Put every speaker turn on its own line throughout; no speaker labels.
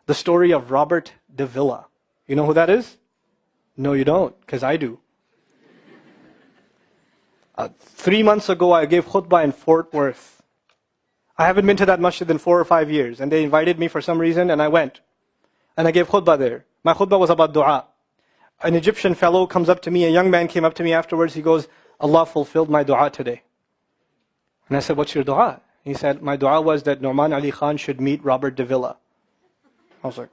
The story of Robert de Villa. You know who that is? No, you don't, because I do. 3 months ago, I gave khutbah in Fort Worth. I haven't been to that masjid in 4 or 5 years, and they invited me for some reason, and I went. And I gave khutbah there. My khutbah was about dua. An Egyptian fellow comes up to me, a young man came up to me afterwards, he goes, Allah fulfilled my dua today. And I said, what's your dua? He said, my dua was that Nouman Ali Khan should meet Robert de Villa. I was like,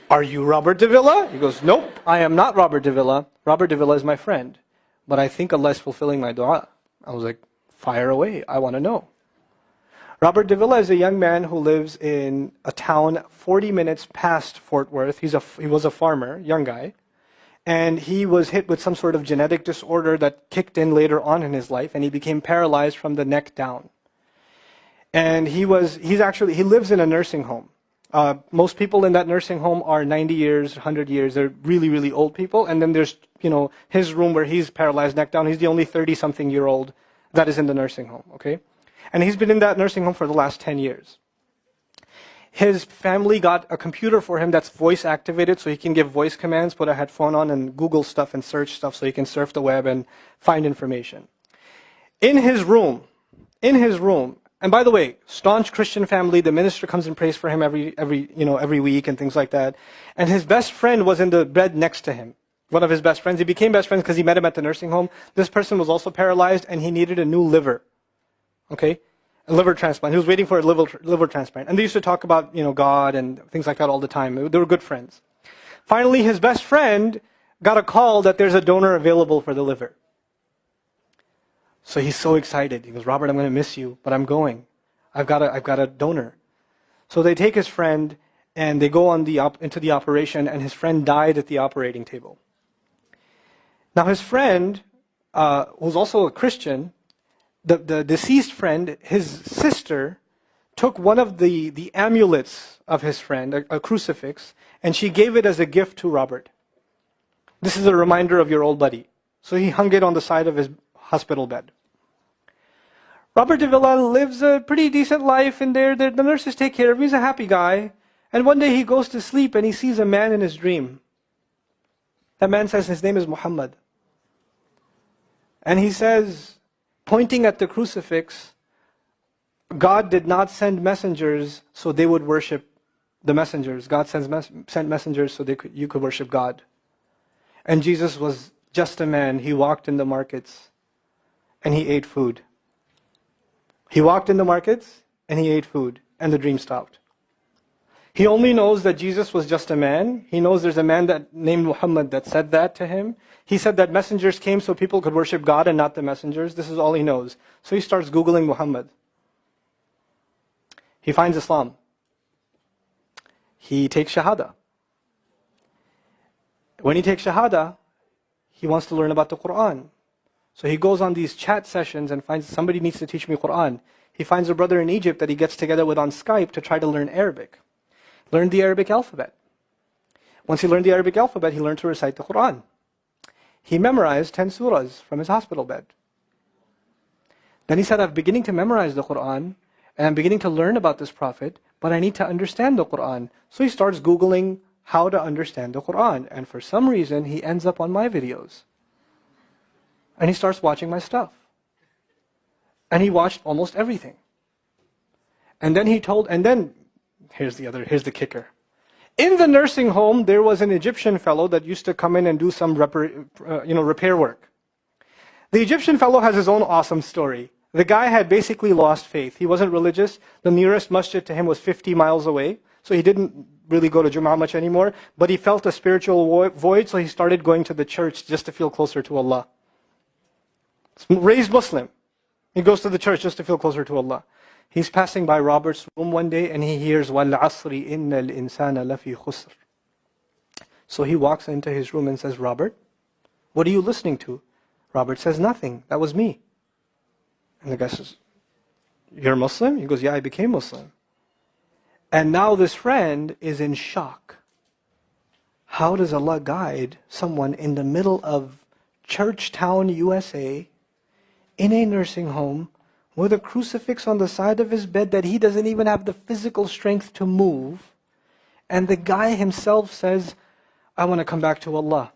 are you Robert de Villa? He goes, nope, I am not Robert de Villa. Robert de Villa is my friend. But I think Allah is fulfilling my dua. I was like, fire away, I want to know. Robert de Villa is a young man who lives in a town 40 minutes past Fort Worth. He was a farmer, young guy. And he was hit with some sort of genetic disorder that kicked in later on in his life, and he became paralyzed from the neck down. And he lives in a nursing home. Most people in that nursing home are 90 years, 100 years. They're really, really old people. And then there's, his room where he's paralyzed neck down. He's the only 30-something-year-old that is in the nursing home, okay? And he's been in that nursing home for the last 10 years. His family got a computer for him that's voice activated, so he can give voice commands, put a headphone on and Google stuff and search stuff so he can surf the web and find information. In his room, and by the way, staunch Christian family, the minister comes and prays for him every week and things like that. And his best friend was in the bed next to him. One of his best friends. He became best friends because he met him at the nursing home. This person was also paralyzed and he needed a new liver. Okay? A liver transplant. He was waiting for a liver transplant. And they used to talk about, God and things like that all the time. They were good friends. Finally, his best friend got a call that there's a donor available for the liver. So he's so excited. He goes, Robert, I'm going to miss you, but I'm going. I've got a donor. So they take his friend and they go into the operation, and his friend died at the operating table. Now his friend, who's also a Christian, the deceased friend, his sister, took one of the amulets of his friend, a crucifix, and she gave it as a gift to Robert. This is a reminder of your old buddy. So he hung it on the side of his hospital bed. Robert de Villa lives a pretty decent life in there. The nurses take care of him. He's a happy guy. And one day he goes to sleep and he sees a man in his dream. That man says his name is Muhammad. And he says, pointing at the crucifix, God did not send messengers so they would worship the messengers. God sent messengers so you could worship God. And Jesus was just a man. He walked in the markets and he ate food. He walked in the markets and he ate food, and the dream stopped. He only knows that Jesus was just a man. He knows there's a man named Muhammad that said that to him. He said that messengers came so people could worship God and not the messengers. This is all he knows. So he starts Googling Muhammad. He finds Islam. He takes Shahada. When he takes Shahada, he wants to learn about the Quran. So he goes on these chat sessions and finds somebody needs to teach me Quran. He finds a brother in Egypt that he gets together with on Skype to try to learn Arabic. Learn the Arabic alphabet. Once he learned the Arabic alphabet, he learned to recite the Quran. He memorized 10 surahs from his hospital bed. Then he said, I'm beginning to memorize the Quran, and I'm beginning to learn about this prophet, but I need to understand the Quran. So he starts Googling how to understand the Quran. And for some reason, he ends up on my videos. And he starts watching my stuff. And he watched almost everything. And then here's the kicker. In the nursing home, there was an Egyptian fellow that used to come in and do some repair work. The Egyptian fellow has his own awesome story. The guy had basically lost faith. He wasn't religious. The nearest masjid to him was 50 miles away. So he didn't really go to Jum'ah much anymore. But he felt a spiritual void, so he started going to the church just to feel closer to Allah. Raised Muslim. He goes to the church just to feel closer to Allah. He's passing by Robert's room one day and he hears وَالْعَصْرِ إِنَّ الْإِنسَانَ لَفِي خُسْرٍ. So he walks into his room and says, Robert, what are you listening to? Robert says, nothing. That was me. And the guy says, you're Muslim? He goes, yeah, I became Muslim. And now this friend is in shock. How does Allah guide someone in the middle of Churchtown, USA, in a nursing home, with a crucifix on the side of his bed that he doesn't even have the physical strength to move. And the guy himself says, I want to come back to Allah.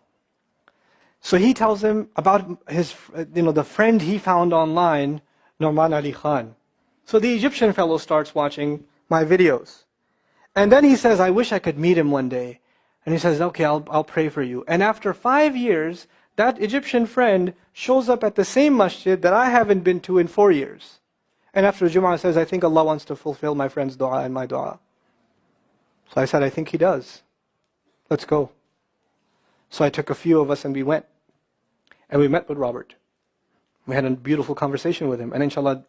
So he tells him about his, the friend he found online, Norman Ali Khan. So the Egyptian fellow starts watching my videos. And then he says, I wish I could meet him one day. And he says, okay, I'll pray for you. And after 5 years, that Egyptian friend shows up at the same masjid that I haven't been to in 4 years. And after Jum'ah says, I think Allah wants to fulfill my friend's dua and my dua. So I said, I think He does. Let's go. So I took a few of us and we went. And we met with Robert. We had a beautiful conversation with him. And inshallah,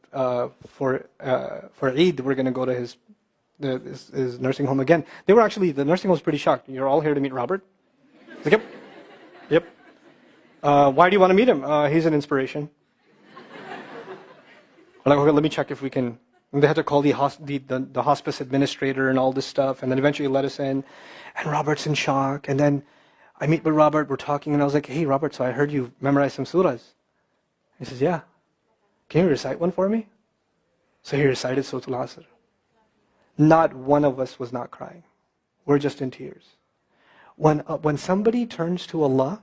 for Eid, we're going to go to his nursing home again. The nursing home was pretty shocked. You're all here to meet Robert? Like, yep. Yep. Why do you want to meet him? He's an inspiration. We're like, okay, let me check if we can. And they had to call the hospice administrator and all this stuff. And then eventually let us in. And Robert's in shock. And then I meet with Robert, we're talking, and I was like, hey, Robert, so I heard you memorize some surahs. He says, yeah. Can you recite one for me? So he recited Surah Al-Asr. Not one of us was not crying. We're just in tears. When somebody turns to Allah,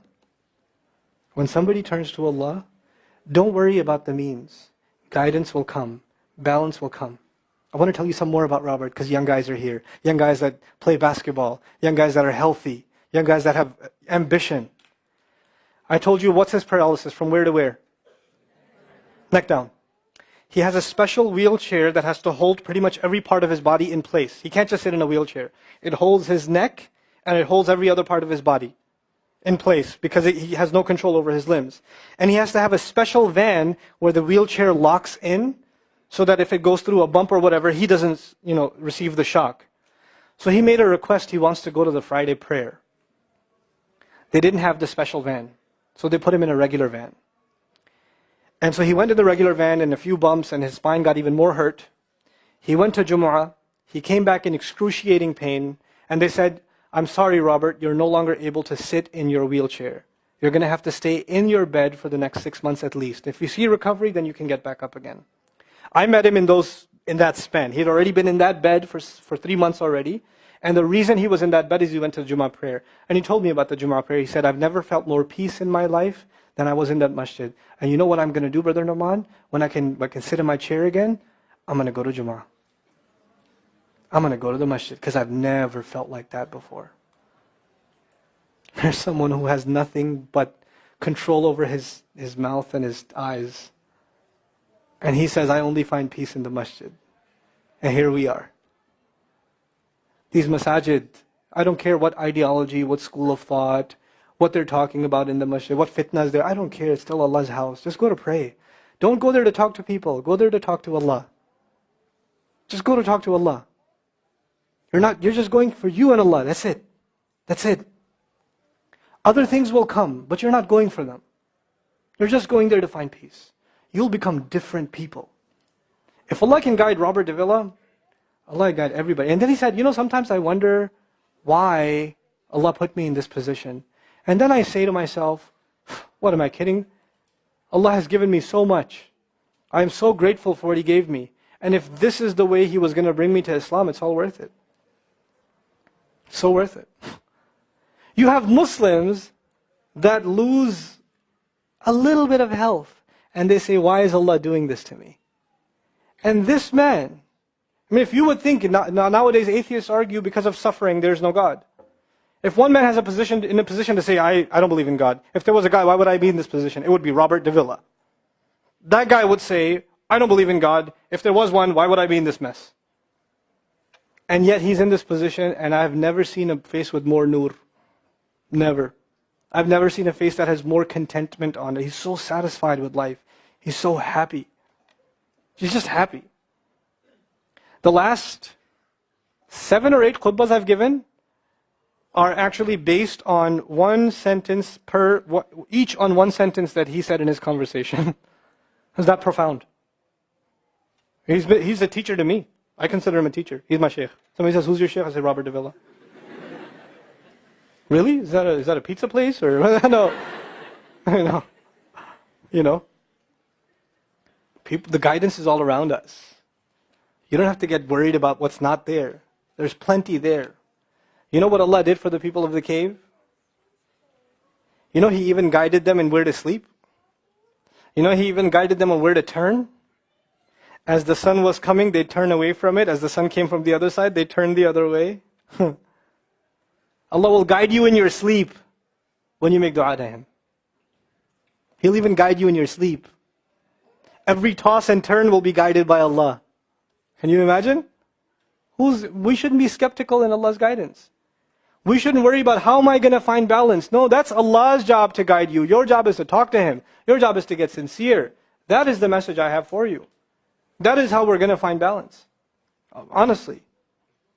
don't worry about the means. Guidance will come. Balance will come. I want to tell you some more about Robert, because young guys are here. Young guys that play basketball. Young guys that are healthy. Young guys that have ambition. I told you, what's his paralysis? From where to where? Neck down. He has a special wheelchair that has to hold pretty much every part of his body in place. He can't just sit in a wheelchair. It holds his neck and it holds every other part of his body in place because he has no control over his limbs. And he has to have a special van where the wheelchair locks in so that if it goes through a bump or whatever, he doesn't, receive the shock. So he made a request. He wants to go to the Friday prayer. They didn't have the special van. So they put him in a regular van. And so he went to the regular van and a few bumps and his spine got even more hurt. He went to Jumu'ah. He came back in excruciating pain. And they said, I'm sorry, Robert, you're no longer able to sit in your wheelchair. You're going to have to stay in your bed for the next 6 months at least. If you see recovery, then you can get back up again. I met him in that span. He had already been in that bed for 3 months already. And the reason he was in that bed is he went to the Jummah prayer. And he told me about the Jummah prayer. He said, I've never felt more peace in my life than I was in that masjid. And you know what I'm going to do, Brother Nauman? When I can sit in my chair again, I'm going to go to Jummah. I'm going to go to the masjid because I've never felt like that before. There's someone who has nothing but control over his mouth and his eyes. And he says, I only find peace in the masjid. And here we are. These masajid, I don't care what ideology, what school of thought, what they're talking about in the masjid, what fitna is there. I don't care. It's still Allah's house. Just go to pray. Don't go there to talk to people. Go there to talk to Allah. Just go to talk to Allah. You're just going for you and Allah. That's it. That's it. Other things will come, but you're not going for them. You're just going there to find peace. You'll become different people. If Allah can guide Robert de Villa, Allah guide everybody. And then he said, sometimes I wonder why Allah put me in this position. And then I say to myself, what am I kidding? Allah has given me so much. I am so grateful for what He gave me. And if this is the way He was going to bring me to Islam, it's all worth it. So worth it. You have Muslims that lose a little bit of health. And they say, why is Allah doing this to me? And this man, if you would think, nowadays atheists argue because of suffering, there's no God. If one man has in a position to say, I don't believe in God. If there was a guy, why would I be in this position? It would be Robert de Villa. That guy would say, I don't believe in God. If there was one, why would I be in this mess? And yet he's in this position, and I've never seen a face with more nur. Never. I've never seen a face that has more contentment on it. He's so satisfied with life. He's so happy. He's just happy. The last 7 or 8 khutbahs I've given are actually based on one sentence each on one sentence that he said in his conversation. Is that profound? He's a teacher to me. I consider him a teacher. He's my sheikh. Somebody says, who's your sheikh? I say, Robert de Villa. Really? Is that a pizza place? Or no. The guidance is all around us. You don't have to get worried about what's not there. There's plenty there. You know what Allah did for the people of the cave? You know He even guided them in where to sleep? You know He even guided them on where to turn? As the sun was coming, they'd turn away from it. As the sun came from the other side, they'd turn the other way. Allah will guide you in your sleep when you make dua to Him. He'll even guide you in your sleep. Every toss and turn will be guided by Allah. Can you imagine? We shouldn't be skeptical in Allah's guidance. We shouldn't worry about how am I going to find balance. No, that's Allah's job to guide you. Your job is to talk to Him. Your job is to get sincere. That is the message I have for you. That is how we're going to find balance. Honestly.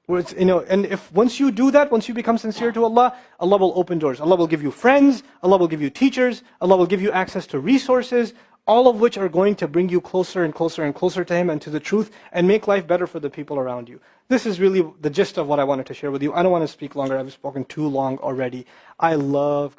And if once you do that, once you become sincere to Allah, Allah will open doors. Allah will give you friends. Allah will give you teachers. Allah will give you access to resources, all of which are going to bring you closer and closer and closer to Him and to the truth and make life better for the people around you. This is really the gist of what I wanted to share with you. I don't want to speak longer. I've spoken too long already. I love